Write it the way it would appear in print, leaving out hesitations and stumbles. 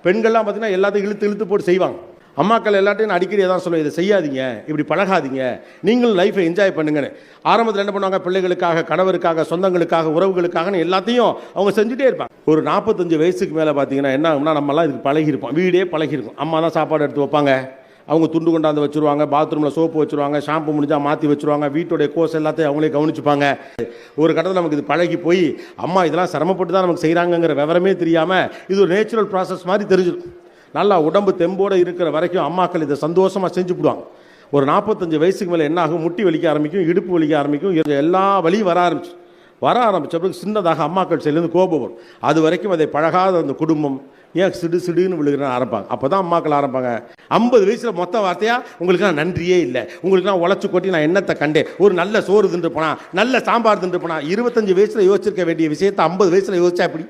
பெண்கள்லாம் பார்த்தீங்கன்னா எல்லாத்தையும் இழுத்து இழுத்து போட்டு செய்வாங்க. அம்மாக்கள் எல்லாத்தையும் நான் அடிக்கடி தான் சொல்லுவேன், இதை செய்யாதீங்க, இப்படி பழகாதீங்க, நீங்களும் லைஃப்பை என்ஜாய் பண்ணுங்கன்னு. ஆரம்பத்தில் என்ன பண்ணுவாங்க, பிள்ளைகளுக்காக, கணவருக்காக, சொந்தங்களுக்காக, உறவுகளுக்காக எல்லாத்தையும் அவங்க செஞ்சுட்டே இருப்பாங்க. ஒரு 45 வயசுக்கு மேலே பார்த்தீங்கன்னா என்ன ஆகும்னா, நம்மலாம் இதுக்கு பழகிருப்போம், வீடே பழகிருக்கும். அம்மா தான் சாப்பாடு எடுத்து வைப்பாங்க, அவங்க துண்டு கொண்டாந்து வச்சுருவாங்க, பாத்ரூமில் சோப்பு வச்சுருவாங்க, ஷாம்பு முடிஞ்சால் மாற்றி வச்சுருவாங்க, வீட்டுடைய கோர்ஸ் எல்லாத்தையும் அவங்களே கவனிச்சுப்பாங்க. ஒரு கட்டத்தில் நமக்கு இது பழகி போய் அம்மா இதெல்லாம் சிரமப்பட்டு தான் நமக்கு செய்கிறாங்கங்கிற விவரமே தெரியாமல் இது ஒரு நேச்சுரல் ப்ராசஸ் மாதிரி தெரிஞ்சிடும். நல்லா உடம்பு தெம்போடு இருக்கிற வரைக்கும் அம்மாக்கள் இதை சந்தோஷமாக செஞ்சுவிடுவாங்க. ஒரு 45 வயசுக்கு மேலே என்ன ஆகும், முட்டி வலிக்க ஆரம்பிக்கும், இடுப்பு வலிக்க ஆரம்பிக்கும், எல்லா வலியும் வர ஆரம்பிச்ச பிறகு சின்னதாக அம்மாக்கள் சைட்லேருந்து கோபம் வரும். அது வரைக்கும் அதை பழகாத அந்த குடும்பம் ஏன் சிடுன்னு விழுகிறன்னு ஆரம்பிப்பாங்க. அப்போ தான் அம்மாக்கள் ஆரம்பிப்பாங்க, 50 வயசில் மொத்த வார்த்தையாக உங்களுக்கு நான் நன்றியே இல்லை, உங்களுக்கு நான் உழைச்சி கொட்டி நான் என்னத்தை கண்டேன், ஒரு நல்ல சோறு தின்று போனா, நல்ல சாம்பார் தின்று போனா. 25 வயசில் யோசிச்சிருக்க வேண்டிய விஷயத்தை 50 வயசில் யோசிச்சா எப்படி?